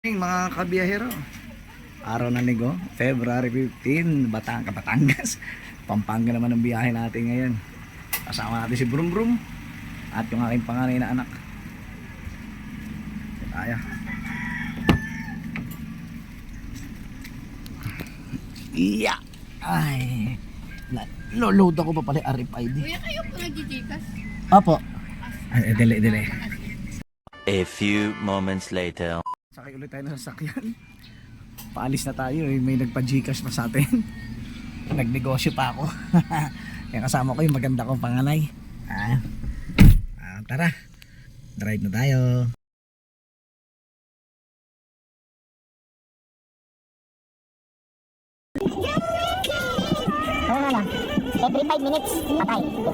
Mga kabiyahero, araw ng linggo, February 15, Batangas. Pampanga naman ang biyahe natin ngayon. Kasama natin si Brum Brum at yung aking panganay na anak. Kaya. Iya. Ay. Load ako pa pala RFID. Kuya, kayo po nagjijikas? Opo. Ay, dili. A few moments later. Sakay ulit tayo ng sasakyan. Paalis na tayo eh. May nagpa-Gcash pa sa atin. Nagnegosyo pa ako. Kaya kasama ko yung maganda kong panganay. Tara. Drive na tayo. Oo lang. Every 5 minutes, patay. Diba?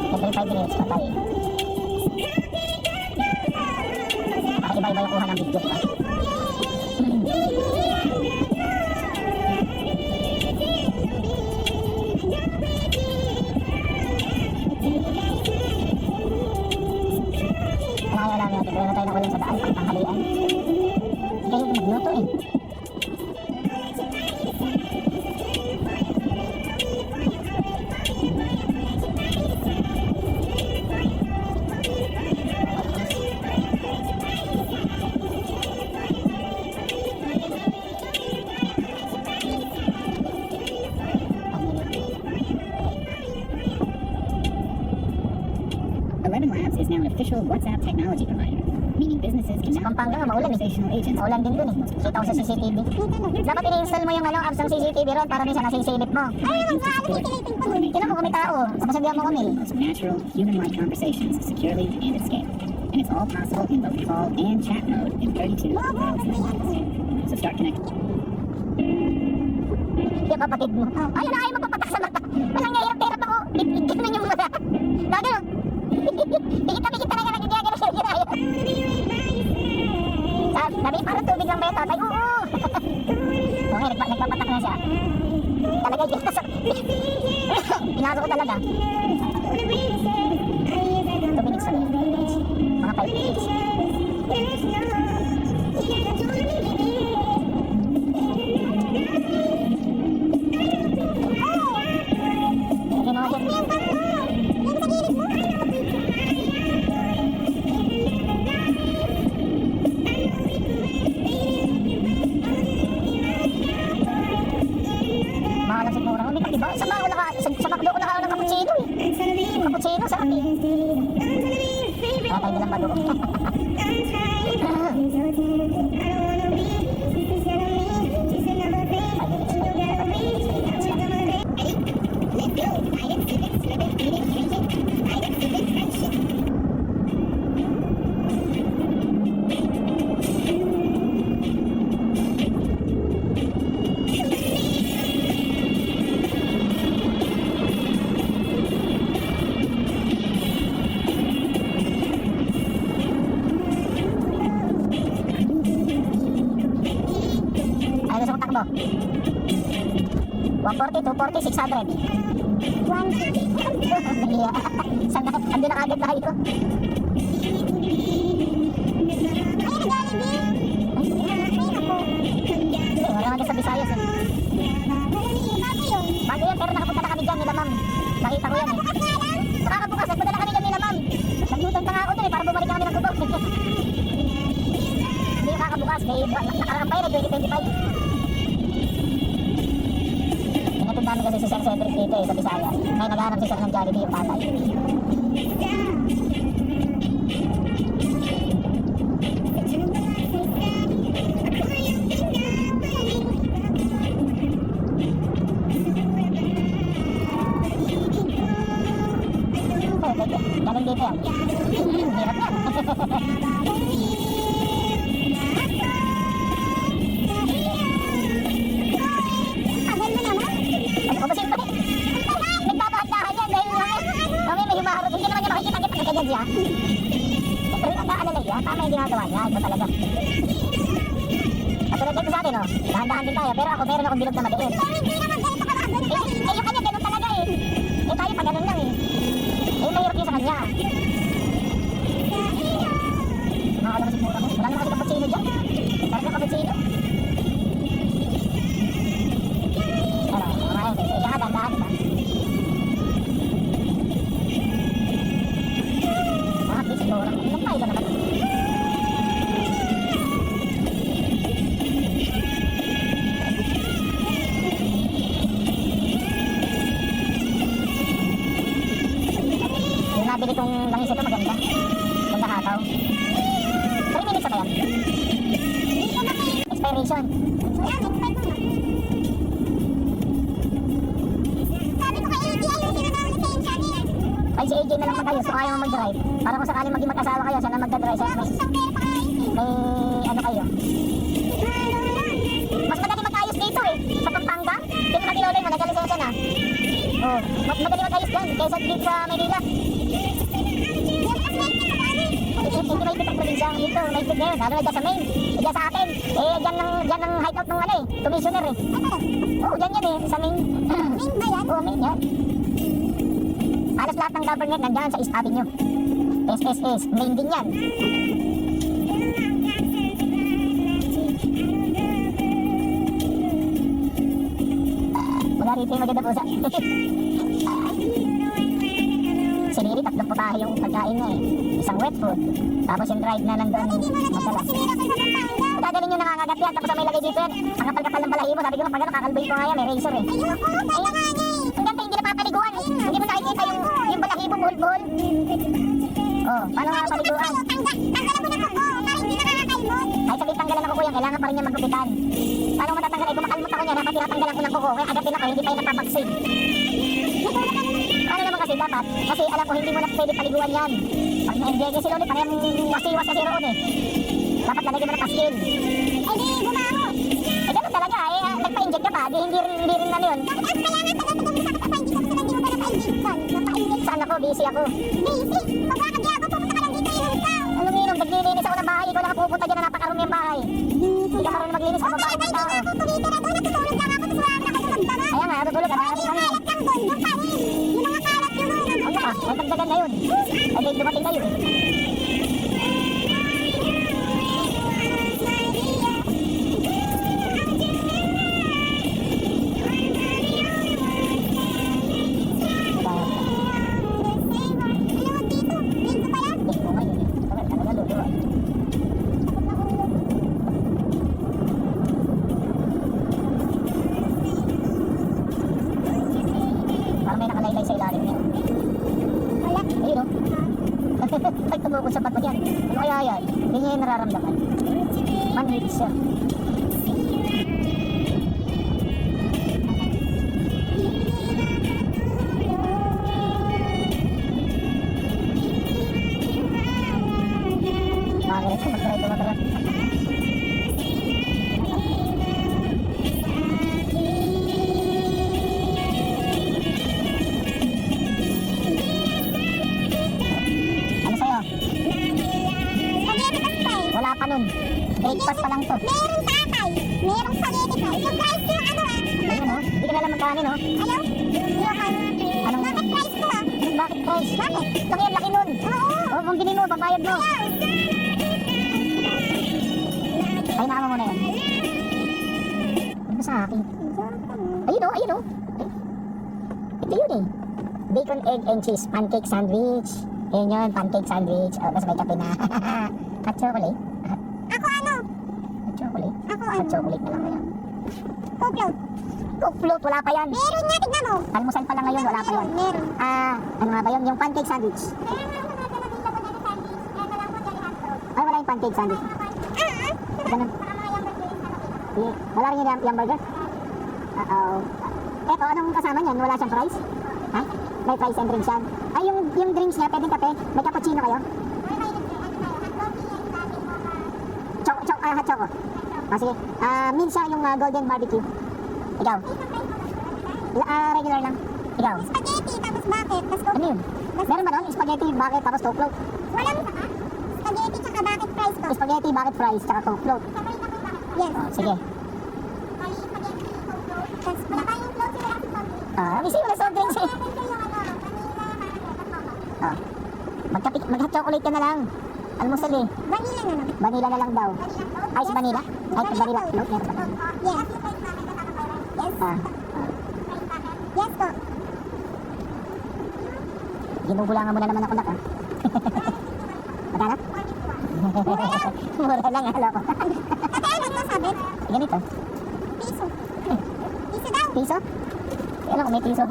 Every 5 minutes, patay. Iba-iba yung kuha ng video pa. Kaya lang natin, kaya na tayo nakulang sa daan pang tanghalian. Kaya yung magluto eh. ElevenLabs is now an official WhatsApp technology provider, meaning businesses can now Pampanga, maulan eh. conversational agents. Maulan din dun eh. Kita ko sa CCTV. Dapat ini-install mo yung apps ng CCTV ron para minsan nasa isilip mo. Tinan mo kami tao. Sabasabihan mo kami. Most natural, human-like conversations securely and at scale. And it's all possible in both call and chat mode in 32 So start connecting. Yung kapatid mo. Ayun na, ayaw magpapatak sa mata. Walang hirap-hirap ako. Ganun yung mata. Gagano. Pikit talaga nagigagano siya. Sabi, parang tubig lang ba yung tatay? Oo. Okay, nagpapatak na siya. Talaga, pinasok ko talaga. 2 minutes na rin. Mga 5 minutes. Mahalang siguro. May kakiba. Sa McDo ko nakaano ng cappuccino eh. Cappuccino sa akin. Tayo nilang bago. Ay, gusto kong takbo. 140, 240, 600. 150. Ando na kagad bahay ko. Hindi, wala nga sa Visayas eh. Bago yan, pero nakapunta na kami dyan nila ma'am. Nakita ko yan eh. Nakakabukas, nagpunta na kami dyan nila ma'am. Naglutan pa nga ako dun eh, para bumalik kami ng Cubao. Hindi nakakabukas, may nakarang pa yun, 2025. Pinatid namin kasi si Sir Cedric dito eh, sa Visayas. Ngayon naghahanap si Sir ng Jollibee yung tatay. Galing dito yan. Hirap yan. Nagpapahandahan yan dahil kami may humaharap. Hindi naman niya makikita na ganyan siya. Pero ang naalala niya, tama yung ginagawa niya. Ito talaga. Katulad dito sa atin, oh. Dahan-dahan din tayo. Pero ako meron akong bilog na maliit. Hindi naman ganito ka lang. Yung kanya ganun talaga eh. Tayo pa ganun lang eh. Mahirap yun sa kanya. Mura mo. Wala naman kasi cappuccino dyan. Sarap ng cappuccino. Ano, kumain. Ika nga, dandahan ka. Ah, please, mura. Ilang tayo naman. Yung nabili kong langis ito maganda. Ganda hataw. 3 minutes na ba yan? Expiration. Ay, si AJ na lang mag-ayos kung ayaw mo mag-drive. Para kung sakali maging mag-asawa kayo, siya na magdadrive. May ano kayo. Mas madali mag-ayos dito eh. Sa Pampanga. Kaya mag-iloloy mo, nagkalisensya na. Oh, mas madali mag-ayos dyan kaysa dito sa Manila. Hindi may pitang probinsya. Dito, may pit ngayon. Lalo na dyan sa main. Dyan sa atin. Eh, dyan ang hideout ng ano eh. Commissioner eh. Oo, dyan yan eh. Sa main. Main ba yan? Oo, main yan. Halos lahat ng government nandyan sa East Avenue. SSS. Main din yan. Wala rito yung maganda po sa... Siniri, 3 putahe yung pagkain niya eh. Isang wet food. Tapos yung dried na nandun madalas. Dadalhin nyo nangangagat yan. Tapos may lagay dito yan. Ang kapal-kapal ng balahibo. Sabi ko nga pag ano, kakalbay ko nga yan. May razor eh. Ang ganda hindi napapaliguan. Hindi mo nakikita yung balahibo buhol-buhol. Oh, paano nga paliguan? Tanggalan mo na kuko. Para hindi nakakakalmot. Kahit sabihin tanggalan ng kuko yan, kailangan pa rin niya magkupitan. Paano matatanggal? Eh, kumakalmot ako niya. Dapat tinatanggalan ko ng kuko. Kaya agatin ako. Hindi pa yung napapaksin. Ano naman kasi dapat? Kasi alam ko hindi mo na pwede paliguan yan. Pag na-enjoy kasi ulit, parang wasiwas kasi roon eh. Dapat lalagyan mo ng paskin. Eh di, gumamot. Eh ganun talaga eh. Nagpa-inject ka pa. Di hindi rin ano yun. Kaya nga talaga sa kapapa-inject ako. Sila hindi mo pa napa-inject doon. Napa-inject. Saan ako? Busy ako. Busy? Pagkakagya ako, pupunta ka lang dito yung ka. Anong inom? Naglilinis ako ng bahay. Ikaw lang pupunta dyan na napakarumi yung bahay. Hindi ka marunong maglinis sa babae ng tao. Ako tumitira doon. Natutulog lang ako. Tapos wala na kayo magdala. Kaya nga, natutulog ka. Kalat kang doon. Doon pa rin. Yung mga kalat yung mga. Ano ka? May tagdagan na yun. Ay, dumating na yun. Parang may nakalaylay sa ilalim niya. Wala. Ayun o. Pag tumukod sa bato yan. Ano kaya yan? Hindi niya yung nararamdaman. Manhit siya. Makakainis ko mag-try tumatara. Ano sa'yo? Wala pa nun. 8 pass pa lang to. Meron tatay. Merong spaghetti fries. Yung price ko yung ano ah. Ayun o. Hindi ka na lang magkano no? Ayaw? Anong? Bakit price ko ah? Bakit price? Bakit? Laki yan, laki nun. Oo. O, kung bili mo, pabayad mo. Ay, nakama mo na yan. Ano ba sa akin? Ayun o, ayun o. Ito yun eh. Bacon, egg, and cheese. Pancake sandwich. Ayun yun, pancake sandwich. O, tapos may kape na. Hot chocolate. Ako ano? Hot chocolate. Ako Hot ano? chocolate na lang kaya. Coke float. Coke float, wala pa yan. Meron nga, tignan mo. Almusal pa lang ngayon, wala pa yan. Meron. Ano nga ba yun? Yung pancake sandwich. Ay, wala yung pancake sandwich. Ganun. Sige. Wala rin yung burger? Uh-oh. Eto, anong kasama niyan? Wala siyang fries? Ha? May fries and drinks yan. Ay, yung drinks niya, pwedeng kape. May cappuccino kayo? Hot choco. Sige. Meal siya yung golden barbecue. Ikaw? Regular lang. Ikaw? Spaghetti, tapos bucket, tapos coke. Ano yun? Meron ba nun? Spaghetti, bucket, tapos coke float? Walang isa ka? Spaghetti tsaka bucket fries to. Spaghetti, bucket fries, tsaka coke float. Yes. Oh, sige. Bali, spaghetti, coke float. Tapos wala tayong float, wala tayong soft drink. Kasi wala soft drinks eh. Meron ko yung ano, vanilla, Mag-hot chocolate ka na lang. Almusal eh. Vanilla na lang. Vanilla na lang daw. Ice vanilla? Ay, vanilla float. Meron pa. Yes. Yes. Ah, Yes po. ginugulangan mo na naman ako nak, ah. Magkano? Mura lang, halo ko. Ate, ano ito sabi? Ganito. Piso. Piso daw. Piso? Alam ko may piso.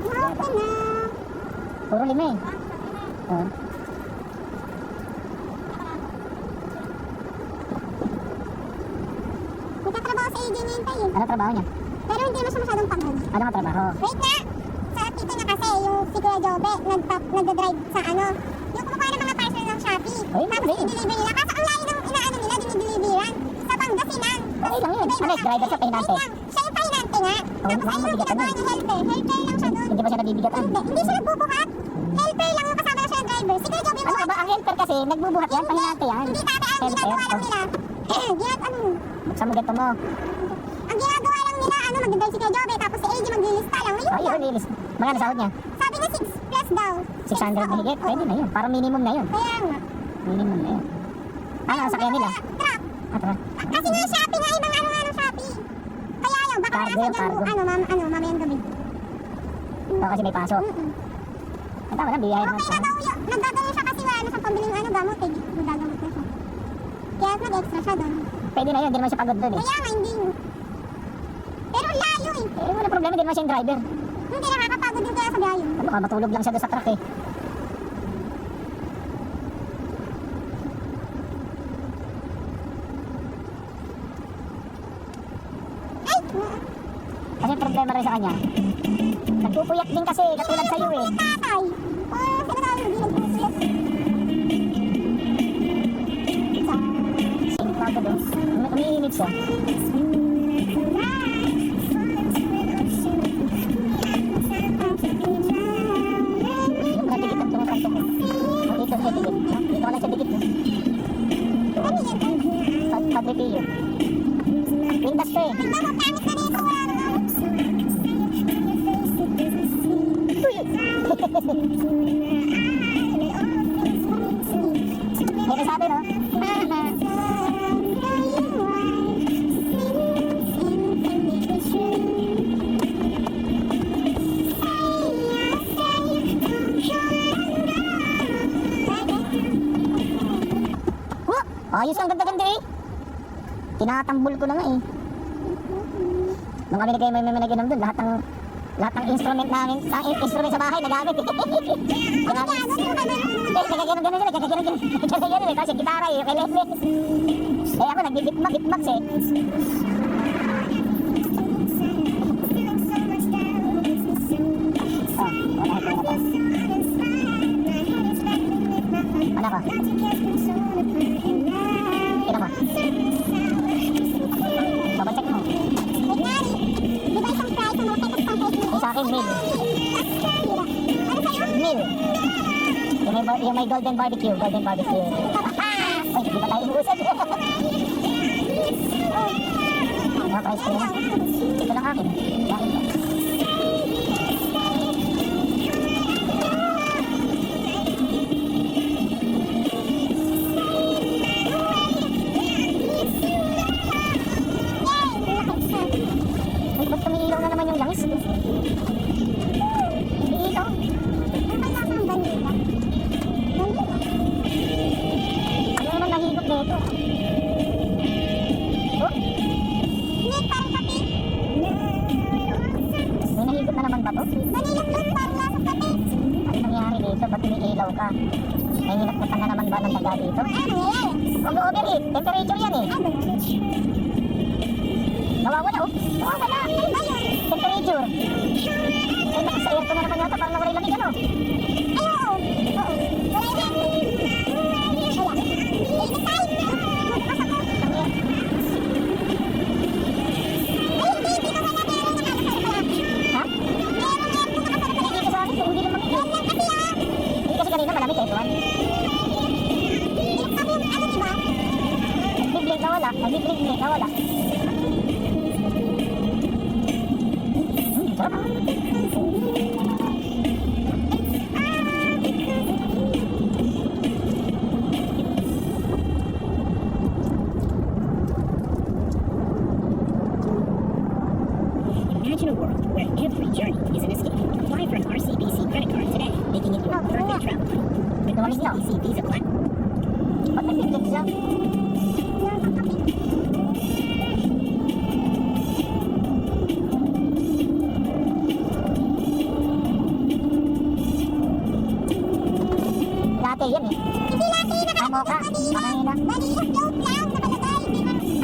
Grabe na. Puro 5 eh. Oh. Nagtatrabaho sa AD ngayon tayo. Ano trabaho niya? Pero hindi naman siya masyadong pagod. Ano nga trabaho? Wait nga! Sa tito niya kasi, yung si Kuya Jobe, nagda-drive sa ano, yung kumukuha ng mga parcel ng Shopee. Ay, Tapos mali. i-deliver nila. Kaso ang layo ng inaano nila, dinideliveran. Sa Pangasinan. Okay lang yun. Ano, driver siya, pahinante. Wait lang, siya yung pahinante nga. Tapos baka ayun yung mabigatan ginagawa yun. niya helper. Helper lang siya doon. Hindi ba siya nabibigatan? Hindi siya nagbubuhat. Helper lang yung kasama siya ng driver. Si Kuya Jobe Ano ka ba? Ang helper kasi, nagbubuhat yan, pahinante yan. Hindi tate, ang Helper. ginagawa lang nila. Ano? Buksan mo ganito mo. Ang ginagawa lang nila, ano, mag-drive si Kuya Jobe, tapos si AD maglilista lang. Ayun Ay, lang. yun, lilis. Magkano sahod niya? Sabi niya 6 plus daw. 600 na higit. Pwede na yun. Parang minimum na yun. Kaya nga. Minimum na yun. Ano, ang sakyan nila? Truck. Ah, tara. Kasi nga Shopee nga, ibang ano nga ng Shopee. Kaya lang, baka Cargo nasa yung dyan, cargo. mamayang gabi. Ito kasi may pasok. Mm-mm. Ang tama lang, biyahe naman Okay siya. na daw yun. Nagdadalo siya kasi wala na siyang pambiling ano, gamot eh. Nagdagamot na siya. Kaya nag-extra siya doon. Pwede na yun, hindi naman siya pagod doon eh. Kaya nga, hindi. Pero ang layo eh. Eh, wala problema, hindi naman siya yung driver. Hindi nakakapagod din kaya sa biyahe. Ano ka, matulog lang siya doon sa truck eh. Ay! Kasi yung problema rin sa kanya. Nagpupuyat din kasi, katulad sa'yo eh. Tatay! Sinasabi mo, di nagpupuyat. Singit na agad eh. Umiinit siya. Yung mga dikit ang tumukanto ko. Oh, dito siya dikit. Dito ka lang siya dikit. Ano yan? Padripilyo. Pintas siya eh. Tignan mo, pangit na nito. Wala naman. May nasabi no? Ayos ang ganda-ganda eh. Tinatambol ko na nga eh. Nung kami nagkayo may nag-inom doon, lahat ng instrument namin, ang instrument sa bahay nagamit eh. Ginamit. Nagkaganon-ganon sila, nagkaganon-ganon eh. Kasi gitara eh, kay Leslie. Eh ako nagbibitmax eh. Oh, wala ko na to. Ano ko? Ito mo. Babacheck mo. Wait nga, di ba isang price ang malaki tapos pang price mo? Yung sa akin, meal. Ano sa'yo? Meal. Yung may golden barbecue. Golden barbecue. Ay, di ba tayo inuusap? Ano price ko yun? Ito lang akin. Bakit ba? Ay, ba't tumiilaw na naman yung langis? Tumiilaw. Ano naman nahigop na ito? Oh, may nahigop na naman ba to? Ano nangyari dito? Ba't tumiilaw ka? May hinakputan na naman ba ng daga dito? Mag-overheat. Temperature yan eh. Nawawala oh. Nawawala. Temperature. Ay, sa aircon na naman yata. Parang nawala yung lamig ano? Ha? Dito sa akin, hindi naman ito. Hindi kasi kanina malamig eh, tuwan. Nag-blink na wala. Nag-blink na wala. Sarap. Imagine a world where every journey is an escape. Apply for an RCBC credit card today, making it your perfect travel card. With RCBC Visa Platinum. Ba't may pindot siya? Latte yan eh. Hindi latte na Amo ka. Makahina. Vanilla float lang nakalagay. Hindi man kape.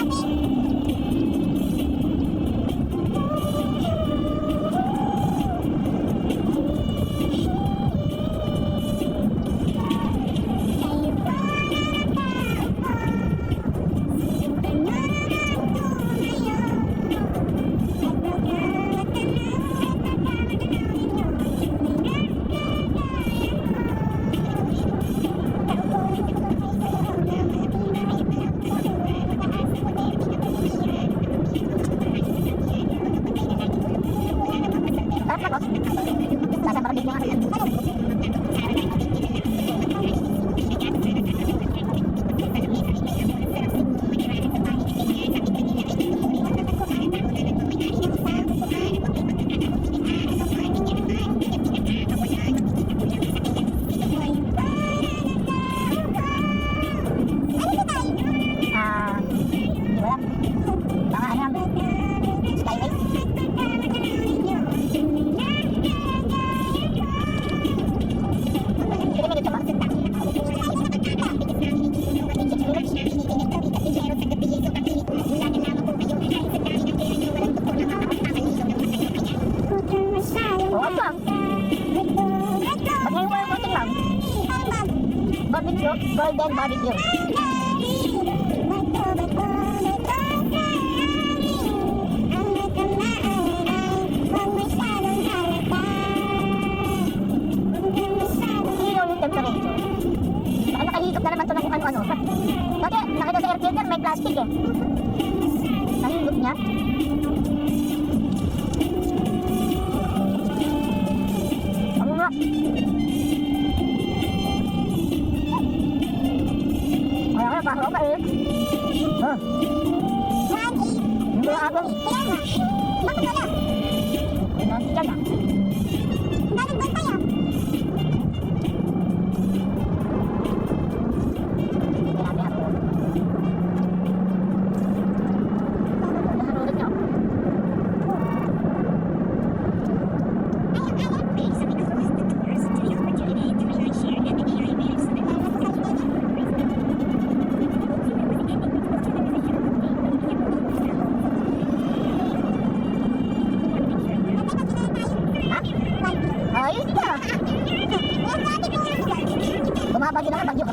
Sarap na ko. Sasabarabig niya nga. Hindi ko alam. Baka ano yan? Skyway? Pinimigit ka ba? Oo, ito lang. Ba't ngayon walang konting lang? Barbecue, golden barbecue. Zero yung temperature. Baka nakahigop na naman ito ng kung ano-ano. Dati, nakita sa air filter, may plastic eh. Nahigop niya. Ano nga? Kaya nga, baka ako eh. Huh? Hindi ako. Bakit wala? Nandiyan na. Galing doon tayo. Grabe ako. Naharulog niya ako. Basically closed the doors to the opportunity to really share and the AI managed some Ayos ka. Bumaba din ako bagyo.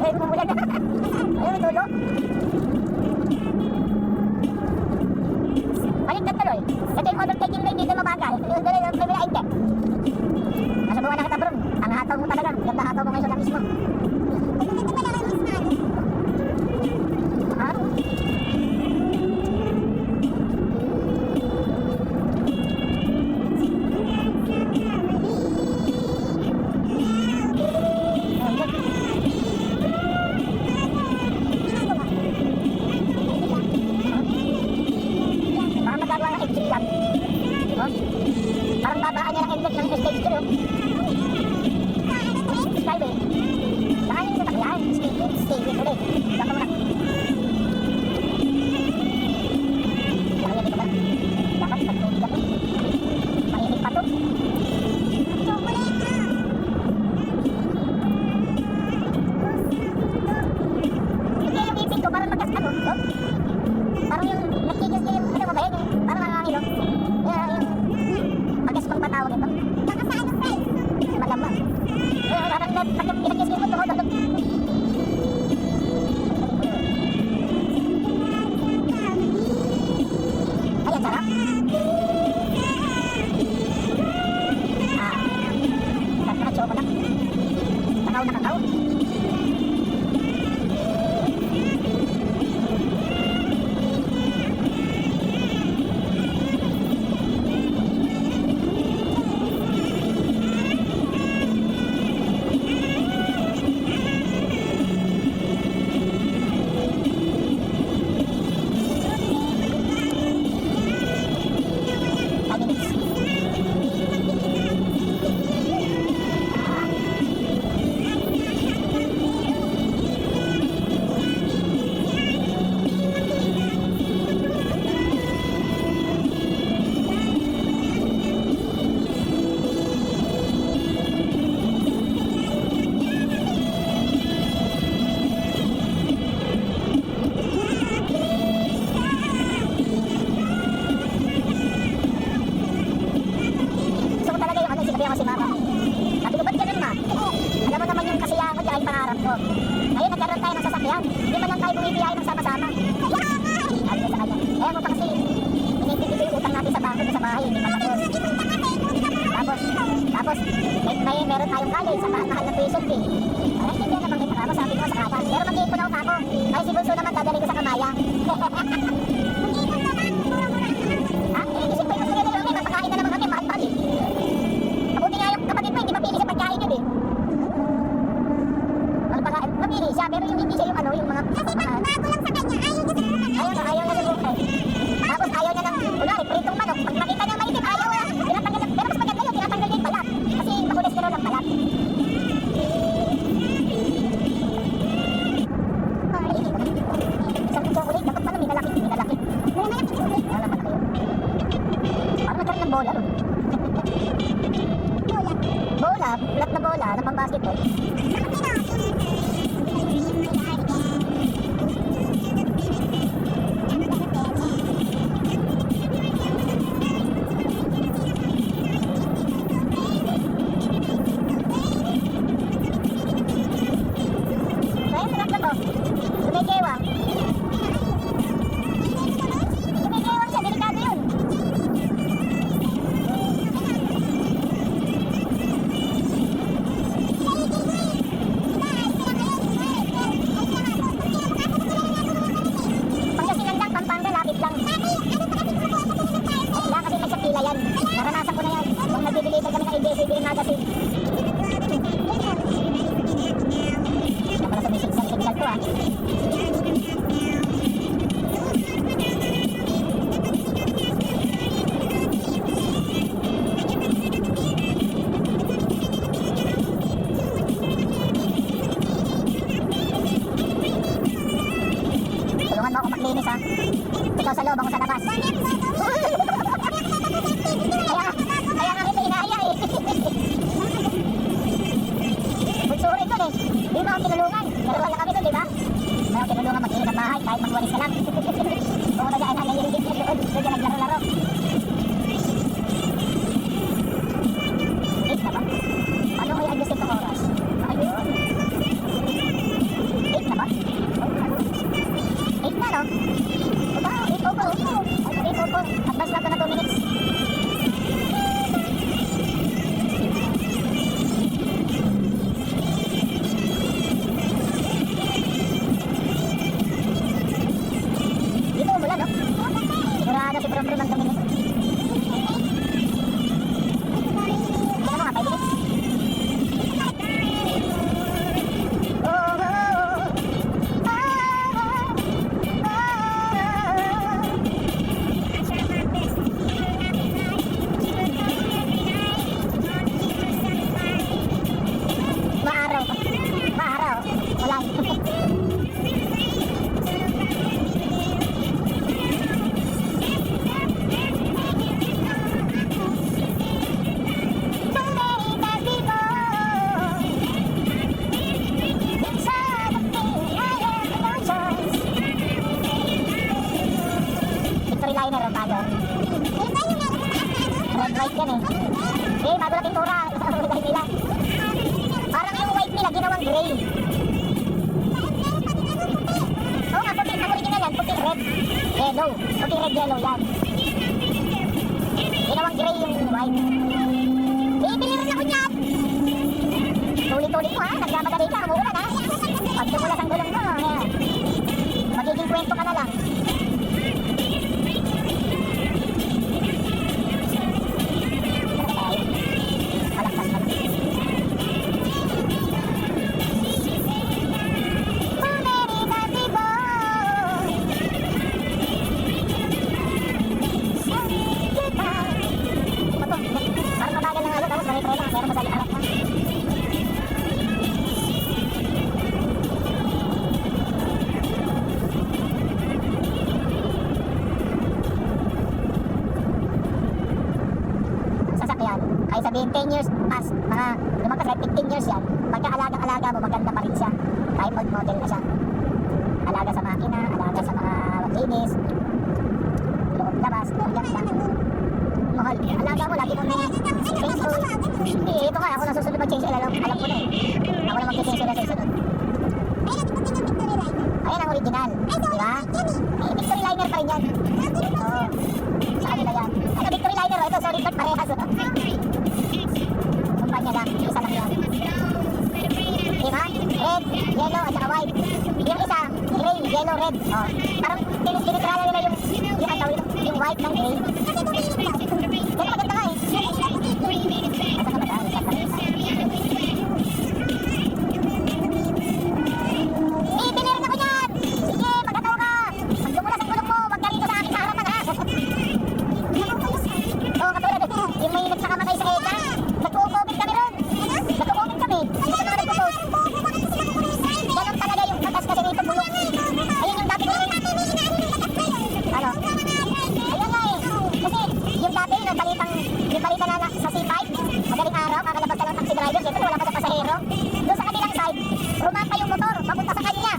Ay, bumubulan na. Ayun, tulo. Maligtad tuloy. Ito yung overtaking lane dito mabagal. Yung dali ng Formula 8. Nasubukan na kita bro. Ang hataw mo talaga. Ganda hataw mo ngayon sa langis mo. Ha? Parang magagawa ng exit lang. Oh? Parang babaan niya ng exit ng stage 2. Skyway. Saka yung sasakyan. Skyway ulit. Dapat mo na. Kaya dito ba? Dapat pagtulog ako. Mainit pa to. Hindi yung ipin ko parang magkasano. Oh? Parang yung nakikis niya yung ano ba yun? Parang nakakangilo. Yung pagkas pang patawag ito. Baka sa ano friend? Malamang. Parang pinakis niya ito. Ay, ang sarap. Sarap na choco lang. Takaw na kakao. Gusto ko talaga yung ano, sinabi ako si mama. Sabi ko, ba't ganun ma? Alam mo naman yung kasiyahan ko, dyan pangarap ko. Ngayon nagkaroon tayo ng sasakyan. Hindi man lang tayo bumibiyahe ng sama-sama. Sabi ko sa kanya, eh mo pa kasi, inintindi ko yung utang natin sa bangko sa bahay, hindi pa tapos. Tapos, meron tayong college sa mahal na tuition fee. Ay, hindi naman kita ako, sabi ko sa kanya. Pero mag-iipon ako ako. Ay, si Bunso naman dadali ko sa kamaya. Ha? Inisip ko yung mga nila, mapakain na naman kami, mahal-mahal eh. Mabuti nga yung kapatid mo, hindi mapili sa pagkain yun eh. Mapili siya, pero yung hindi siya yung ano, yung mga... Kasi pag bago lang sa kanya, ayaw niya sa buhay. Ayaw na sa buhay. Tapos ayaw niya ng, kunwari, pritong manok. Pag nakita niya maitim, ayaw na. Tinatanggal na, pero mas maganda yun, tinatanggal niya yung balat. Kasi makolesterol ang balat. Ay, isang chocolate, dapat pala may malaki. May malaki chocolate. Wala malaki yun. Parang nagkaroon ng bola, no? Bola, flat na bola, na pang basketball. Kaya sarap na to. Tumigewang. Tumigewang siya, delikado yun. Pangasinan lang, Pampanga, lapit lang. Wala kasi may sakila yan. Naranasan ko na yan. Kung nag-deliver kami ng ABS-CBN magazine. Kaya pala sumisig sa signal ko ah. Tulungan mo ako maglinis ha. Ikaw sa loob, ako sa labas. Kaya nga kita inaaya eh. Bunsuri ko eh. Di mo ako tinulungan. Dalawa lang kami doon, di ba? May ako tinulungan mag-inis ang bahay kahit magwalis ka lang. Kung nagaan ang naiingit niya doon, doon niya naglaro-laro. Eight na ba? Paano kaya adjust itong oras? Ayun. red yellow yan. Ginawang gray yung white. Bibili rin ako niyan. Tulit-tulit mo ha, nagmamadali ka, umuulan ha. Pag tumulas ang gulong mo, yan. Magiging kwento ka na lang. Malaktas ka na. Parang mabagal ng halo, tapos manipre lang, pero madali harap ka. Sasakyan, kahit sabihin 10 years past, mga lumagpas kahit 15 years yan, pagka alagang-alaga mo, maganda pa rin siya. Kahit old model na siya. Alaga sa makina, alaga sa mga linis, loob labas, maganda. Mahal. Alaga mo, lagi mo na change oil. Hindi, ito nga, ako nasusunod mag-change oil. Alam ko na eh. Ako na mag-change oil na susunod. Ayan ang original. Di ba? Eh, Victory Liner pa rin yan. Oo. Sa kanila yan. Ano, Victory Liner, ito, sorry, but parehas. Kumpanya lang, isa lang yan. Di ba? Red, yellow, at saka white. Yung isa, gray, yellow, red. Oh. Parang tinitrala nila yung white ng gray. Pero maganda nga eh. Asa ka ba tayo? Ibinirin ako yan! Sige, magataw ka! Pag dumulas ang gulong mo, wag ka rito sa akin sa harapan ha! Oo, katulad yung may nagsakamatay sa EDA. Nagko-comment kami ron. Nagko-comment kami. Sa mga nagpo-post. Ganon talaga yung batas kasi rito bulok. Ayun yung dati ko yung... Ano? Ayun nga eh. Kasi yung dati yung balita na sa C5, madaling araw, kakalabas ka ng taxi driver, siyempre wala pa sa pasahero. Doon sa kabilang side, rumapa yung motor, papunta sa kanya.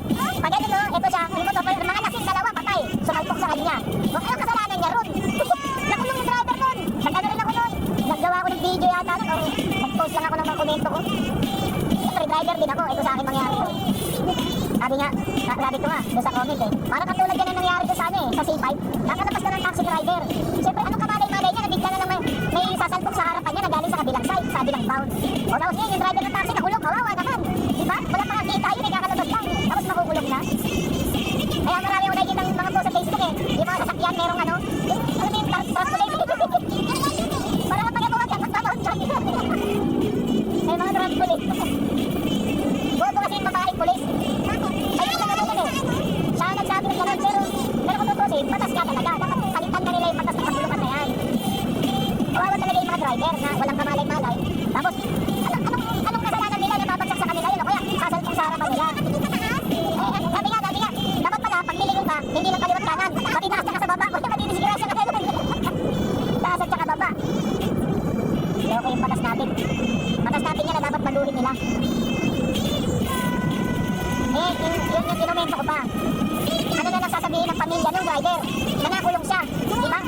Pag ano no, ito siya, yung motor, mga lasing dalawa, patay, sumalpok sa kanya. Kung anong kasalanan niya ron? Nakulong yung driver nun. Nagkano rin ako nun. Naggawa ako ng video yata nun, or nag-post lang ako ng mga komento ko. Siyempre, driver din ako, ito sa akin mangyari ko. Sabi nga, sabi ko nga, doon sa comment eh, parang katulad yan ang nangyari doon sa ano eh, sa C5. Nakalabas ka ng taxi driver. Siyempre, anong kamalay-malay niya, nabigla na lang may sasalpok sa harapan niya na galing sa kabilang side, sa kabilang bound. O tapos ngayon, yung driver ng taxi, nakulong, kawawa naman. Diba? Wala pa kakita yun, kakalabas lang. Tapos makukulong na. Kaya marami ako nakikita ng mga post sa Facebook eh. Yung mga sasakyan, merong ano, yung, alam mo yung transport. Para kapag ako wag yan, magpapahod dyan. May mga transport. Bobo kasi yung babaeng pulis. Ay, yung mga ganun eh. Siya nagsabi ng ganun, pero kung tutusin, batas ka talaga. Dapat palitan na nila yung batas na kabulukan na yan. Kawawa talaga yung mga driver na walang kamalay-malay. Tapos, anong kasalanan nila na babagsak sa kanila yun? O kaya, sasalpok sa harapan nila. Sabi nga, dapat pala, pag nilingon ka, hindi lang kaliwat kanan. Pati taas ka sa baba. Kung pati disgrasya ka kayo. Taas at saka baba. Loko yung batas natin. Batas natin yan na dapat baluhin nila. Eh, yun yung kinomento ko pa. Ano na lang sasabihin ng pamilya ng driver? Na nakulong siya. Diba?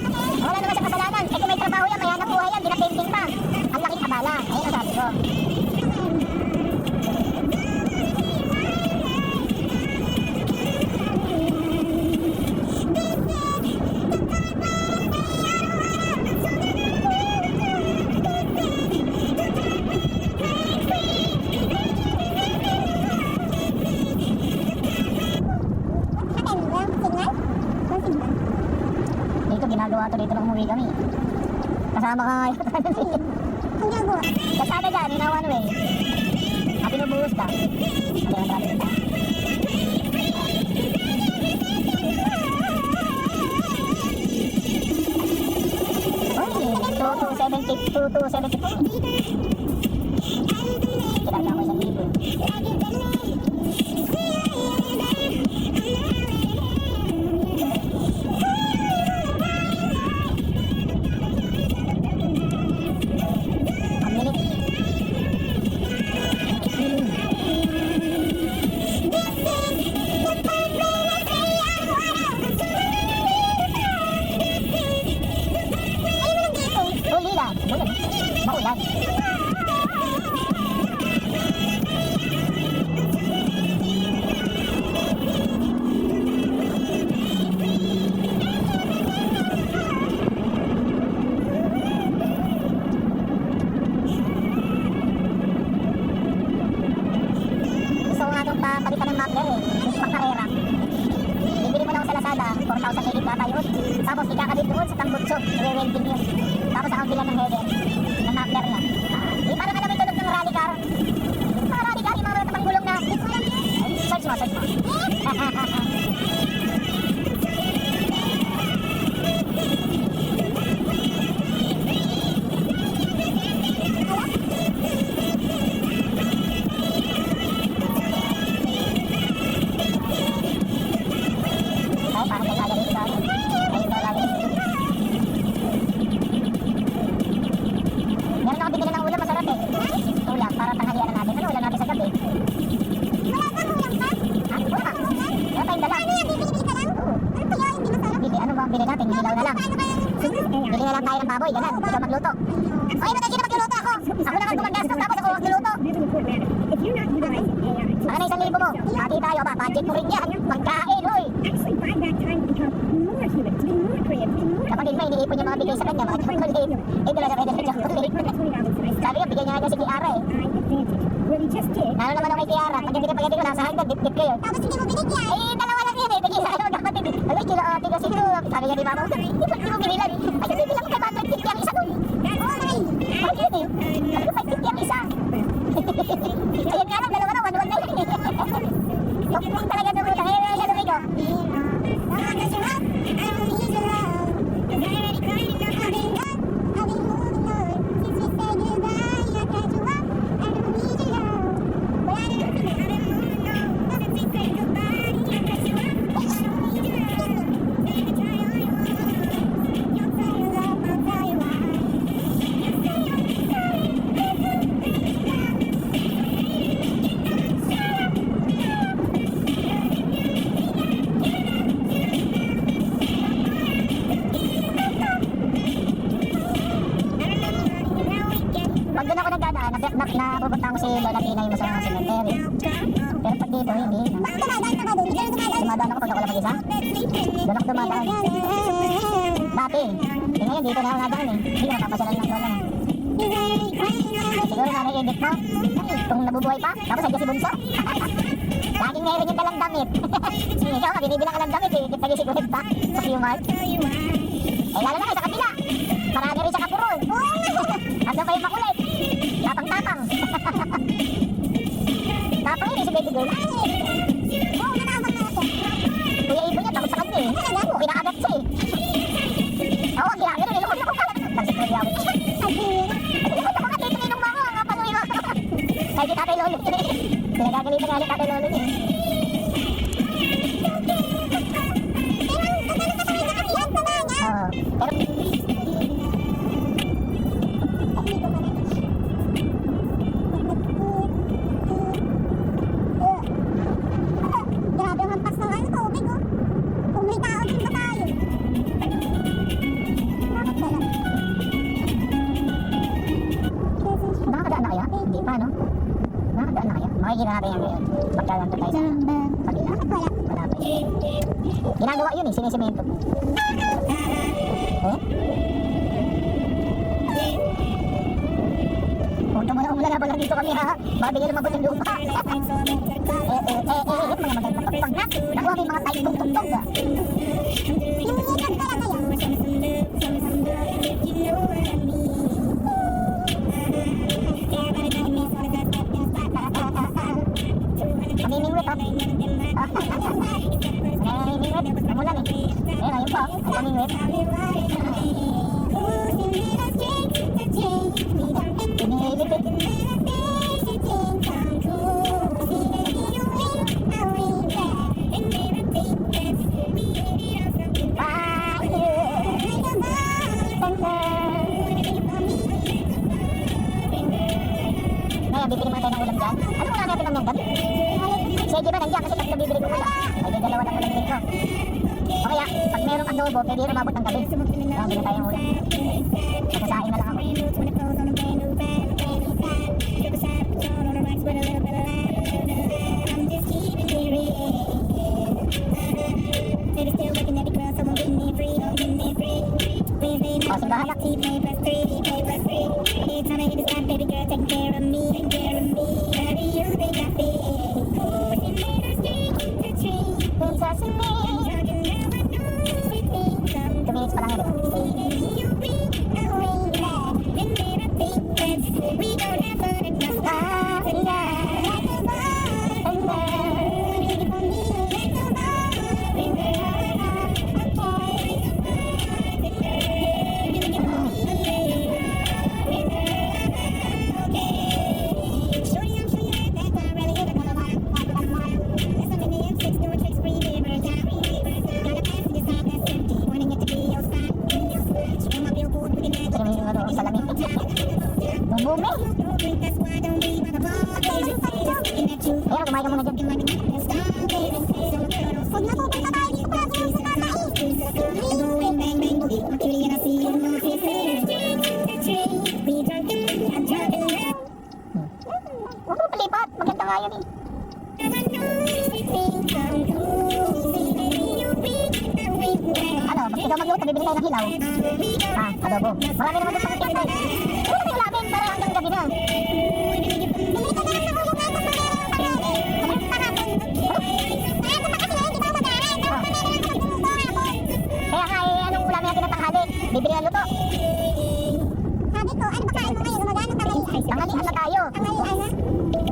Wala naman siya kasalanan. Eh kung may trabaho yan, may hanap buhay yan, dinapainting pa. Ang laking abala. Ayun ang sabi ko. Dito ginagawa to dito nung umuwi kami. Kasama ka ngayon. Ang ginagawa. Kasama dyan, in a one way. At pinubuhos ka. Hindi ang traffic ka. Oy, 2274. Kita na ako isang libo. Ang minute. palitan ng muffler eh. Yung pangkarera. Bibili mo lang sa Lazada, 4,000 higit na tayo. Tapos ikakabit doon sa tambutso, re-welding yun. Tapos ang bilan ng header, ng muffler niya. Parang alam mo yung tunog ng rally car. Mga rally car, yung mga matatapang gulong na. Search mo, search mo. Ay, parang may gagawin sa akin. Ay, ito lagi. Meron ako binili ng ulam, masarap eh. Ulam, para tanghalian na natin. Ano ulam natin sa gabi? Wala kang ulam pa? Ha? Wala. Wala tayong dala. Ano yan? Bibili ka lang? Oo. Ano pa yun? Hindi masarap. Bili, ano ba ang bili natin? Hilaw na lang. Paano ba yan? Bili na lang tayo ng baboy, ganun. Ikaw magluto. Ay, ba't hindi na magluluto ako? Ako na nga gumagastos, tapos ako magluluto. If you're not utilizing AI to Ano na 1,000 mo? Pati tayo ba? Budget mo rin yan. Pagkain, hoy. actually buy back time to become more human, to be more creative, to be more Kapag hindi iniipon yung mga bigay sa kanya, mga chocolate. Eh, dala sa kanya ng chocolate. Sabi ko, bigyan niya nga si Kiara eh. Well, you just did. Lalo naman ako kay Kiara. Pag hindi ka pagdating ko, nasa hanggang, dip-dip kayo. Tapos hindi mo binigyan. Eh, dalawa lang yan eh. Tigil sa ano, kapatid. Alay, kila ate kasi ito. Sabi niya ni mama, di mo binilan. Ay, sabi bilang ko kay 550 ang isa dun. Okay. Bakit eh? Sabi ko 550 ang isa. Ayun nga lang, dalawa na, 1-1 na yun eh. Yung talaga nung utang. Eh, siya nung ikaw. Nakakasarap ang unusual love. 'Cause I already cried enough. I've been up, I've been moving on. Since we said goodbye, I catch you up. I don't need your love. But I didn't think I've been moving on. Since we said goodbye, I catch you up. I don't need your love. Say you try all you want. You'll try to love, I'll tell you why. You say I'm sorry, Pag doon ako nagdadaan, napupunta ko si Lola Tina yung sa cemetery. Pero pag dito, hindi. Bakit dumadaan ka ba doon? Ikaw dumadaan. Dumadaan ako pag ako lang mag-isa. Doon ako dumadaan. Dati. Eh ngayon, dito na ako nadaan eh. Hindi ko napapasyalan ng lola mo. Siguro sana i-edit mo. Kung nabubuhay pa. Tapos nandiyan si Bunso. Laging meron yung dalang damit. Ikaw nga, binibilang ka ng damit eh. Kita yung sigurad pa. Sa Q-Mart. Eh lalo na kayo sa kabila. Marami rin sa Kapurol. Hanggang kayo makulit. Tapang-tapang. Tapang yun eh, si Baby Girl. Oo, natawag na ako. Kuya Ibo niya, takot sa kanya eh. Oo, kinakagat siya eh. Oo, kinakagat yun. Ilukod na ko pala. Pansin ko niya ako. Ilukod na ko nga, titinginom mo ako. Nga panuwi mo. Kahit si Tatay Lolo. Pinagagalitan nga ni Tatay Lolo niya. Oo, pero Grabe ang hampas ng ano, tubig oh. Kung may tao din ba tayo? Bakit ba lang? nakakadaan na kaya? Hindi pa, no? Nakakadaan na kaya? Makikita natin yan ngayon. Pagkalanto tayo sa kabila. Bakit wala? Wala pa yun. Ginagawa yun eh, sinisemento. Eh? Punta mo na umulan na pala dito kami ha. Mabigyan lumabot yung lupa. Mga magandang kapag. Nakuha may mga type tugtog ah. Yung ikag talaga yan. Namimingwit ha. Namimingwit. Namulan eh. Ayun, ayun pa. Namimingwit. Pinilipit. Ngayon, bibili muna tayo ng ulam dyan. Ano muna natin ang nandyan? Sige ba nandiyan kasi tatlo bibili ko ulam. Ay, di dalawa lang ulam dito. O kaya, pag merong adobo, pwede rin umabot ng gabi. Kaya bili tayong ulam. Magkasain na lang ako. O, simbahan na. Baby girl, take care of me, take care of me. Baby, you think I feel kumain ka muna dyan. Huwag na pupunta tayo dito para sa Huwag mo palipat, maganda nga yun eh. Ano, ba't ikaw magluto, bibili tayo ng hilaw? Ah, adobo. Marami naman doon sa kitchen eh. Wala tayo ulapin para hanggang gabi na. Kaya nga eh, anong ulam natin na tanghali? Bibili ng luto. Sabi ko, ano ba kain mo ngayon? Magano tanghalian? Tanghalian na tayo. Tanghalian na?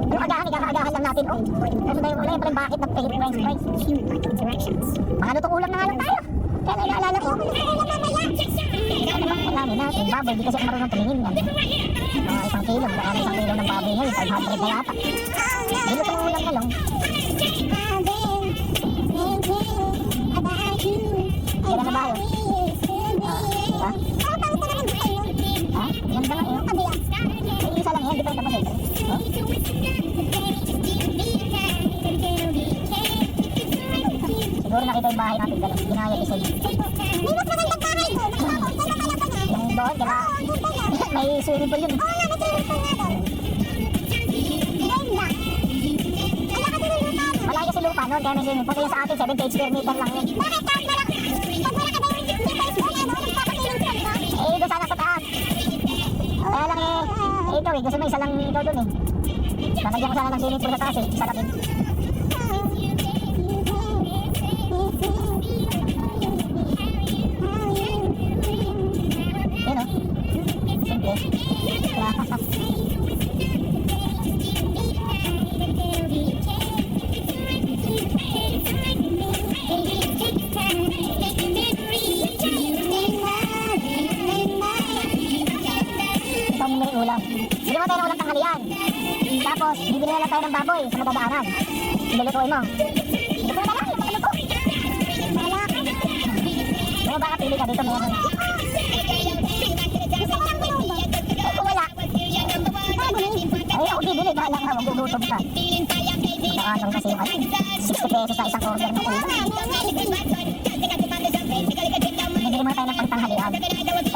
Yung agahan, ikakaagahan lang natin. Oh, ano na yung ulam, palang bakit na french fries. Human-like interactions. Mga lutong ulam na nga lang tayo. Kaya naalala ko. Kaya naman ko namin na, yung baboy, di kasi ako marunong tumingin yan. Isang kilo, baka na isang kilo ng baboy ngayon, 500 na yata. Di lutong ulam na lang. Kaya na ba yun? Ha? Ha? Ganda nga yun. Ay, isa lang yan, di pa rin tapos ito. Huh? Siguro nakita yung bahay natin dalawa. Ginaya design. May mas magandang bahay doon. Yung doon, diba? May swimming pool yun. Oo nga, may swimming pool nga doon. Ganda. Wala ka din lupa nun. Malaki kasi lupa noon, kaya may swimming pool. Kaya sa atin, 70 square meter lang yun. Bakit kahit malaki? Pag wala ka daw yung 60 pesos doon, ano? Nagpapakiling ka ba? Eh, doon sana sa taas. Kaya lang ikaw eh, gusto mo isa lang ikaw doon eh. Lalagyan ko sana ng swimming pool sa taas eh, isa lang din. Yun o. Simple. Ito ang may ulam. Bili mo tayo ng ulam tanghalian. Tapos, bibili na lang tayo ng baboy sa madadaanan. Ilulutuin mo. Luto na lang, luto. Wala ka. Ano baka pili ka dito meron? Gusto mo lang binundo? Eh, kung wala. Ay, ako bibili. Bahala ka, magugutom ka. Nakakasang kasi yung 60 pesos sa isang order ng ulam. Bibili muna tayo ng pangtanghalian.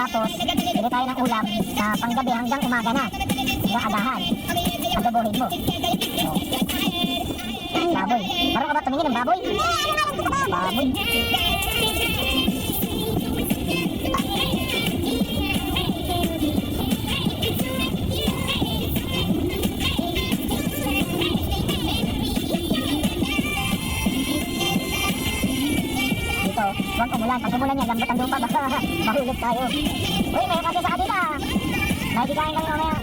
Tapos, bili tayo ng ulam na panggabi hanggang umaga na. Hanggang agahan. Adobohin mo. Baboy. Marunong ka ba tumingin ng baboy? Baboy. Dito, huwag umulan. Pag umulan yan, lambot ang lupa. Baka mahulog tayo. Uy, may kasi sa kanila. Nakikikain kami mamaya.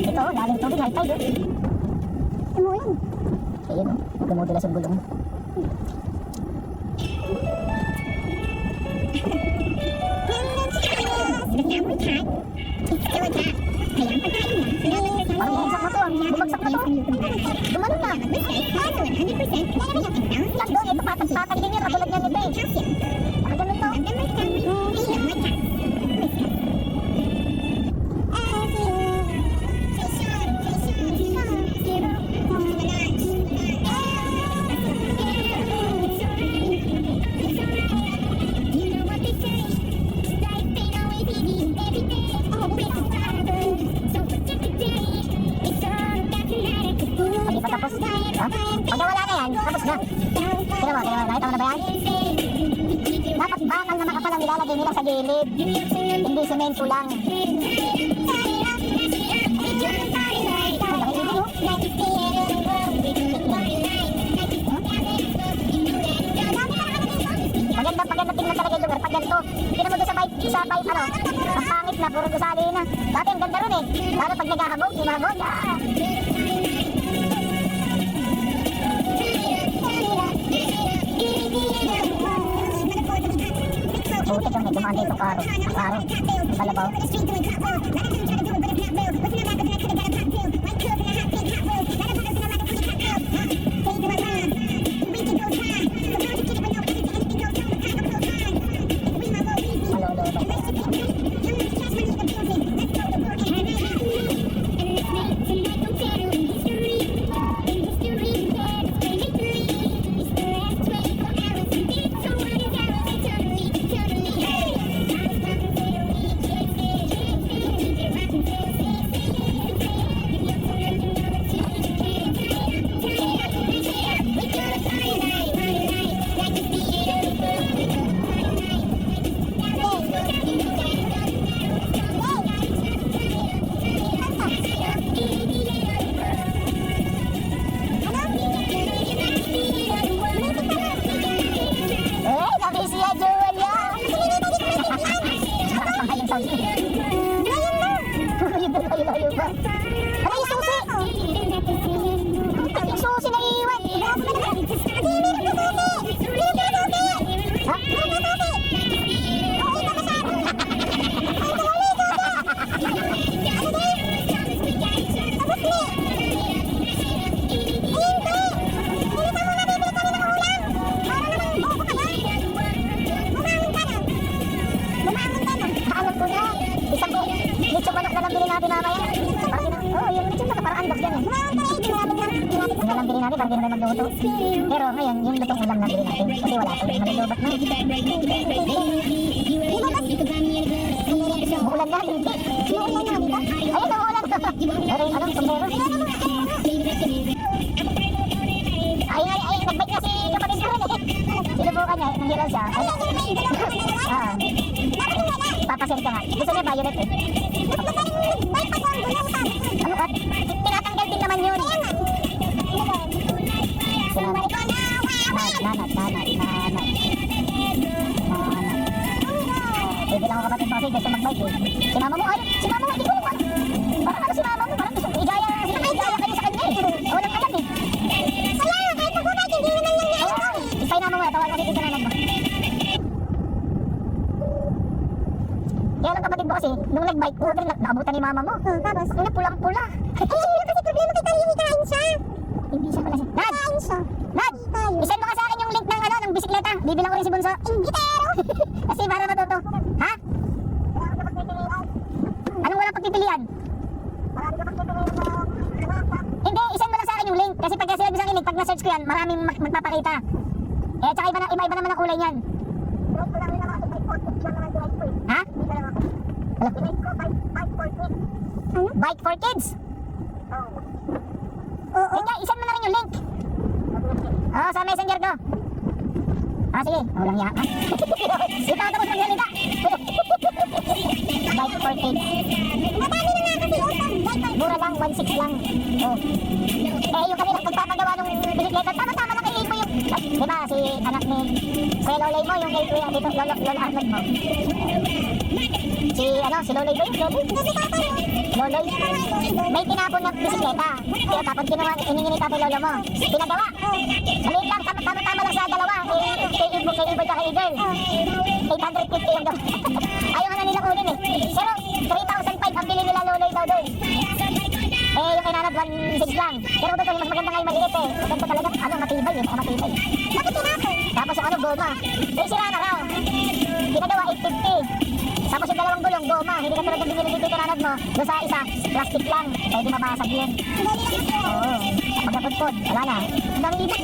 Ito, lalim tubig, high tide. Umulan. Ayun, dumudulas yung gulong. Parang bumagsak na to. Bumagsak na to. Gumanon na. Lang doon, ito patag din yan. Katulad niyan ito eh. Nakaganon to. Hindi pa tapos. Ha? Pag nawala na yan, tapos na. Kaya mo, nakita mo na ba yan? Dapat bakal na makapal ang nilalagay nila sa gilid. Hindi semento lang. Maganda tingnan talaga yung lugar. Pag ganito, tingnan mo doon sa pipe, ano, ang pangit na, puro gusali na. Dati ang ganda ron eh. Lalo pag naghahabog, himabog. Buti kang may dumaan dito karo. Karo. Balabaw. Dati parang di na tayo magluto. Pero ngayon, yung lutong ulam na bilhin natin. Kasi wala ito. Malulubat na. Umuulan na, hindi. Umuulan na, di ba? Ayun, umuulan. Pero yung anong sombrero? Ay, nagbike na si kapatid ko rin eh. Sinubukan niya, nanghiraw siya. Ah. Papasir ka nga. Gusto niya violet eh. Ano ka? Tinatanggal din naman yun. Sinanat. Nanat. Pwede lang ako kapatid mo kasi gusto mag-bike eh. Si mama mo, di ko alam. Parang ano si mama mo, parang gusto igaya kayo sa kanya eh. Walang alam eh. Wala, kahit mag-bike, hindi naman lang yan. Isay na mo nga, tawag kasi dito na mo. Kaya lang kapatid mo kasi, nung nag-bike, naabutan ni mama mo. Tapos? Yung pulang-pula. Ay, yun kasi problema kita hihikain siya. Hindi siya pala siya. Nad! Hikain siya. Nad! Isend mo nga sa akin yung link ng bisikleta. Bibilang ko rin si Bunso. Imbitero. Kasi para matuto. Ha? Anong walang pagpipilian? Hindi, isend mo lang sa akin yung link. Kasi pag sinabi mo sa akin link, pag na-search ko yan, maraming magpapakita. Eh, tsaka iba naman ang kulay niyan. Ha? Ano? Bike for kids? Oo. Yun nga, isend mo na rin yung link. Oo, sa messenger ko. Sige. Walang yaka. Ito tapos magsalita. Bike for kids. Madami na nga kasi utang. Mura lang, 1.6 lang. Oh. Eh, yung kanilang pagpapagawa ng bisikleta, tama-tama na kay Ipo yung... Di ba, si anak ni... Kuya Lolay mo, yung kay Kuya dito, Lolo Ahmed mo. Si Loloy ba yun? Loloy? May tinapon na bisikleta. Kaya tapon iningi ni tatay lolo mo. Pinagawa. Maliit lang, tama-tama lang sa dalawa. Kay Ibo at kay Eagle. 850 yung daw. Ayaw nga na nila kunin eh. Pero 3,500 ang bili nila Loloy daw doon. Eh, yung kay Nanad 1.6 lang. Pero ito mas maganda nga yung maliit eh. Maganda talaga. Matibay eh. Matibay. Bakit tinapon? Tapos yung goma. Eh, sira na raw. Pinagawa 850. Tapos yung dalawang gulong, goma. Hindi ka tulad ng binili dito Nanad mo. Doon sa isa, plastic lang. Pwede mabasag yun. Oo. Pagkapudpod, wala na. Ang dami ibon.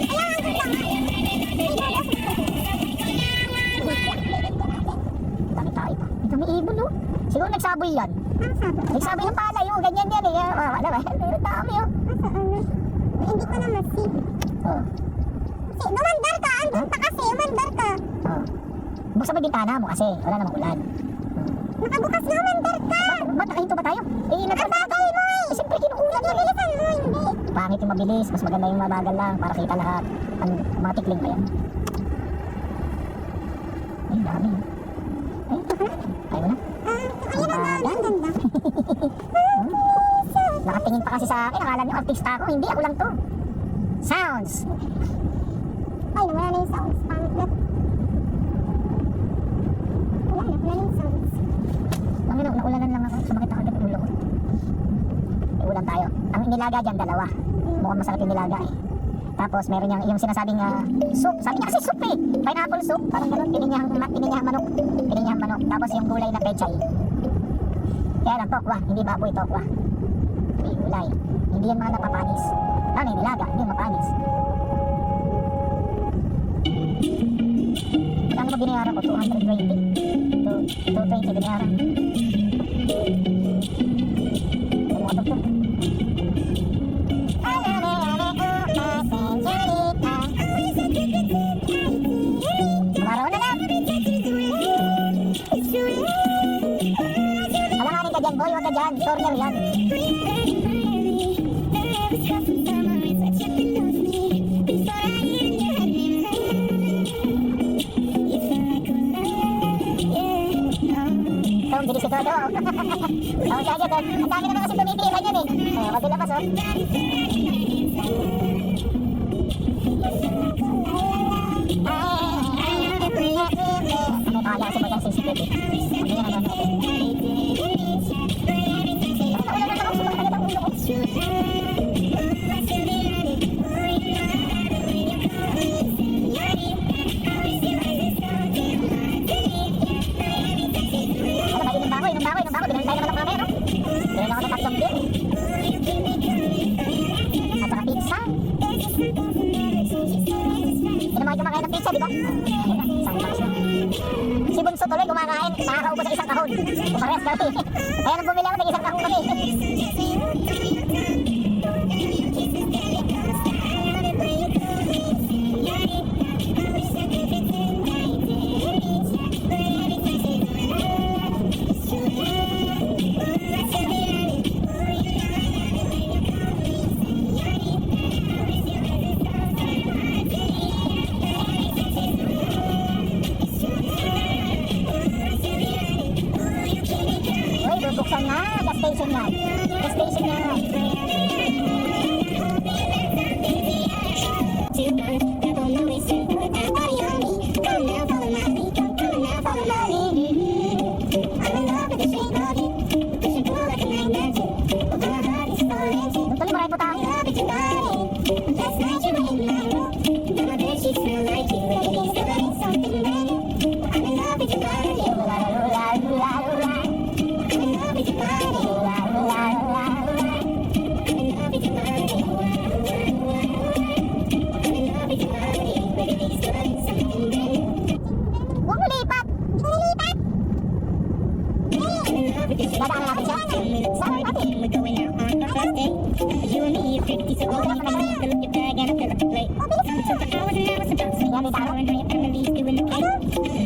Dami tayo pa. Ito may ibon oh. Siguro nagsaboy yan. Nagsaboy ng palay oh. Ganyan yan eh. Wala ba? Meron dami oh. Hindi ko na ma-see. Oh. Umandar ka. Andun pa kasi. Umandar ka. Oh. Buksan mo yung bintana mo kasi wala namang ulan. Nakabukas na. Umandar ka. Ba't nakahinto ba tayo? Eh, Nagpapagay mo eh. siyempre kinukulan yan. Bilisan mo. Hindi. Pangit yung mabilis. Mas maganda yung mabagal lang para kita lahat. Ang mga tikling pa yan. Ay, dami. Ay, ayaw na. Ayun na nga. Ang ganda. Nakatingin pa kasi sa akin. Akala niyo artista ako. Hindi, ako lang to. Sounds. Ay, wala na yung sounds. Pangit na. Wala na yung sounds. Naulanan lang ako. Sumakit ako agad ulo ko. May ulam tayo. Ang nilaga dyan, dalawa. Mukhang masarap yung nilaga eh. Tapos meron yung sinasabing soup. Sabi niya kasi soup eh. Pineapple soup. Parang gano'n. Pininyahang manok. Pininyahang manok. Tapos yung gulay na pechay. Kaya lang tokwa. Hindi baboy tokwa. May gulay. Hindi yan mga napapanis. Ano yung nilaga? Hindi yung mapanis. Kano ba binayaran ko? 220. 220 binayaran. Bumutok to. Maraw na lang. Alanganin ka dyan boy, huwag ka dyan. Corner yan. Ito, ang bilis ito. Ang saga doon. Ang dami naman kasi tumitira yan eh. Wag nila pas oh. Ano kaya kasi mag-ang CCTV? Hindi na naman ako. Wala na ako subang talagang ulo ko. Inom ba ako? Binili tayo naman ng kamera. Binili ako ng tatlong beer. At saka pizza. kumain ng pizza, di ba? Si Bunso tuloy kumakain, nakakaubos sa isang kahon. Parehas kami. Kaya nung bumili ako, nag-isang kahon kami. Uy, bubuksan na. Gas station na. Gas station na. Tuloy, maraming putang. Huwag mo lipat. Hindi mo lipat. Dadaan natin siya. Saan natin? We're going out on our first date. You and me, you're 50, so old. You can fill up your bag and I fill up the plate. We took for hours and hours about to Yan, may tao. and how your family's doing okay.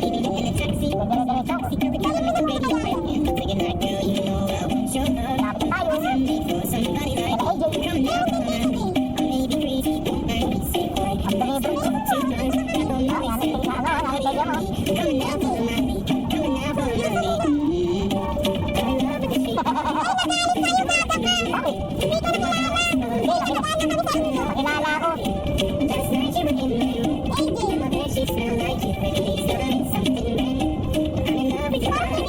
Baby, in a taxi. Dire-diretso. Secret together with the radio right. Thinking like, girl, you know I want your love. Lapit na tayo. Send me for somebody like Kaya AJ. come now, come now. I may be crazy, but I may say quiet. Ang delivery. Two times, I don't know. Ah, yan, ang tingin na, ano, ang tingin mo. Come now, follow my lead. Come now, follow my lead. I'm in love with the shape. Bakit? Hindi, nakilala ko. Last night you were in my room. My bed sheets smell like you. Please don't something new. I'm in love with your body.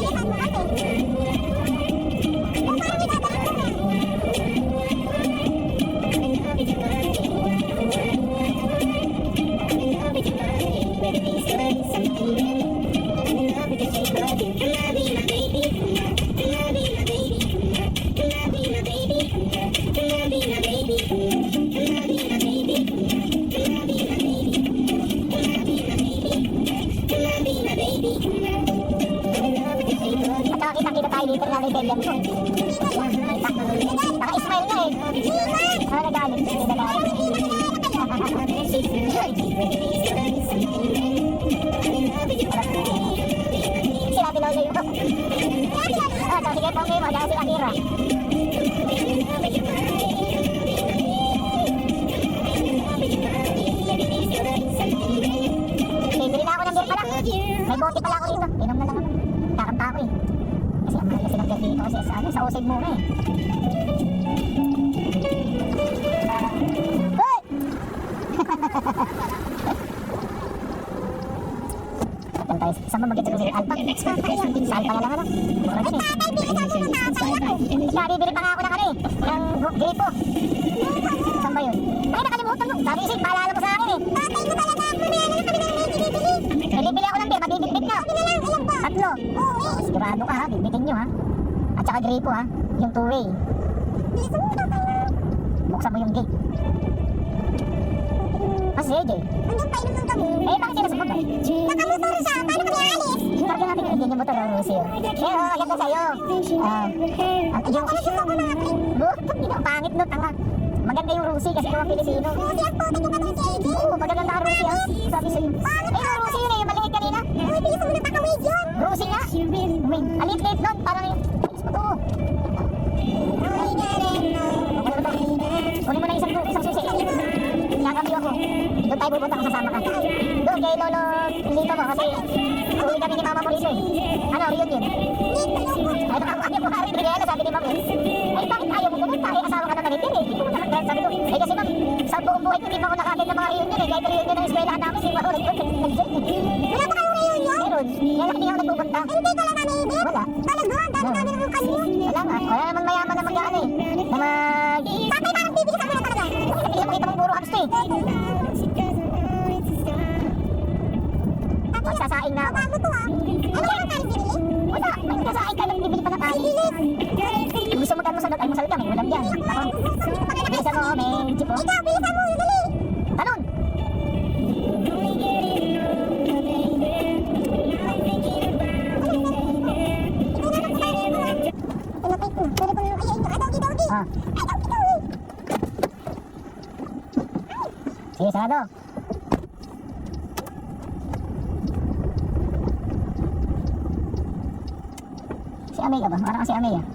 At saka kita tayo dito na may bigyan ko. Naka-smile nga eh. Ah, nagalit. Sila Pilolo yun. Ah, so sige po ngayon mo, dahil si Akira. Bibili na ako ng beer pala. May bote pala ako dito. Inom na lang ako. Kakanta ako eh. Kasi ang mahal kasi ng beer dito kasi sa usig muna eh. Hoy! Saan ba mag-get sa Alpa? Sa Alpa na lang ano? Mura din eh. Bibili pa nga ako ng ano eh. Ng gripo. Saan ba yun? Ay, nakalimutan mo. Sabi isip, paalala mo sa akin eh. Tatay mo talaga. Bibili ako ng beer, mabibitbit na. Tatlo. Sigurado ka ha, bitbitin nyo ha. At saka gripo ha, yung two-way. Buksan mo yung gate. Kasi AJ. Hanggang painom ng gabi. Eh, bakit sila sumunod? Nakamotor siya. Paano kami aalis? Lagyan natin yung yung motor ng Rusio. Pero, agad na sa'yo. Yung... Ang pangit no, tanga. Maganda yung Rusi kasi gawa Pilipino. Kasi ang puti yung katong si AJ. Oo, maganda ang Rusi ha. Sabi sa'yo. Eh, yung Rusi yun eh, yung maliit kanina. Uy, bilis mo na pakawid yun. Rusi nga. Uy, alit-lit nun, parang yung... Oo. Kunin mo na isang susi. Nakakabyo ako. Doon tayo pupunta kung kasama ka. Doon kay Lolo Lito mo kasi uwi kami ni Mama Mauricio eh. Ano, reunion? Ay, baka ayaw mo harin. Bigyan na sabi ni Mama. Ay, bakit ayaw mo pumunta? Ay, asawa ka ng nalitin eh. Hindi ko nakakaya. Sabi ko, ay kasi ma'am, sa buong buhay ko hindi pa ako nakakaya ng mga reunion eh. Kahit reunion ng eskwelahan namin, hindi pa ako nag-join. Wala pa kayong reunion? Meron. Kaya hindi ako nagpupunta. Hindi ka lang namin. Wala. Talaga, dami ng ukan mo. Wala nga. Wala naman mayaman na mag-ano eh. Na mag... Tatay, parang bibili ka mo na talaga. Hindi mo kita mong puro abs to eh. Magsasaing na ako. Bago to ah. Ano ba ang tayo binili? Wala. Magsasaing ka lang. Bibili pa na tayo. Kung gusto mo tayo masal, ay masal ka. May ulam dyan. Ako. Bilisan mo. May jeep oh. Ikaw, bilisan mo. Dali. Talon. Sigurado. Si Amay ka ba? Parang si Amay ah.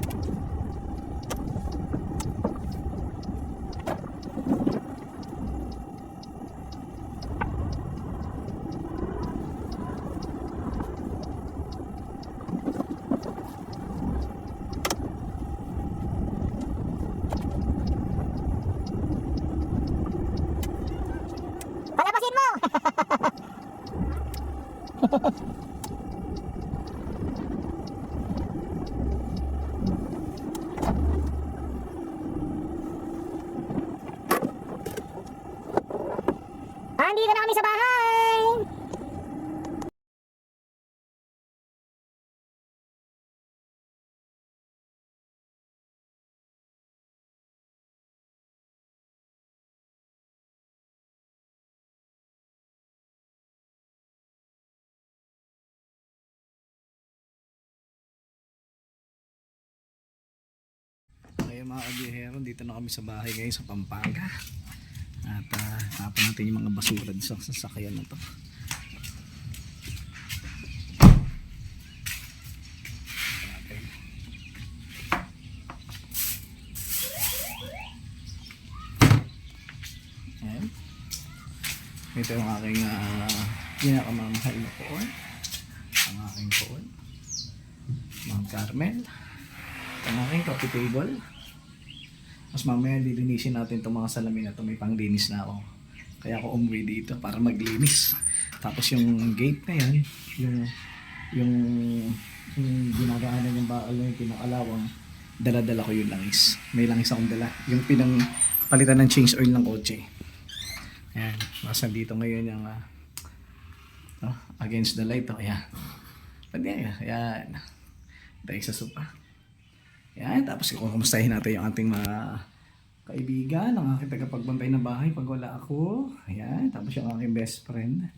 Palabasin mo! Andito na kami sa bahay! Kaya mga kabiyahero, dito na kami sa bahay ngayon sa Pampanga. At tapon natin yung mga basura sa sasakyan na to. Ayan. Ito yung aking pinakamamahal na poon. Ang aking poon. Ma'am Carmel. Ang aking coffee table. Mas mamaya lilinisin natin itong mga salamin na ito. May panglinis na ako. Kaya ako umuwi dito para maglinis. Tapos yung gate na yan, yung ginagaanan yung bakal na yung pinakalawang, dala-dala ko yung langis. May langis akong dala. Yung palitan ng change oil ng kotse. Ayan. Nasa dito ngayon yung against the light. Ayan. Pwede yan. Ayan. Dahil sa sopa. Yan, tapos kumustahin natin yung ating mga kaibigan, ang aking tagapagbantay ng bahay pag wala ako. Ayan, tapos yung aking best friend.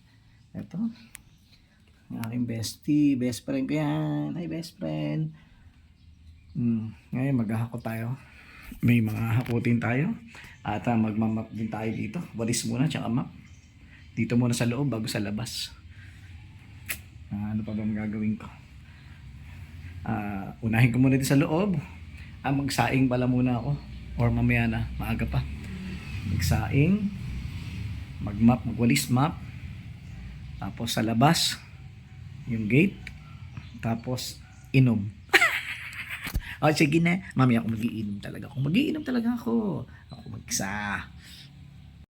Ito. Ang aking bestie, best friend ko yan. Hi, best friend. Ngayon, maghahako tayo. May mga hakutin tayo. At magmamap din tayo dito. Walis muna, tsaka map. Dito muna sa loob, bago sa labas. Ano pa ba magagawin ko? Unahin ko muna dito sa loob. Magsaing pala muna ako. Or mamaya na, maaga pa. Magsaing. Magmap, magwalis map. Tapos sa labas, yung gate. Tapos, inom. Sige na. Mamaya ako magiinom talaga. Ako mag-iinom talaga ako. Ako mag-isa.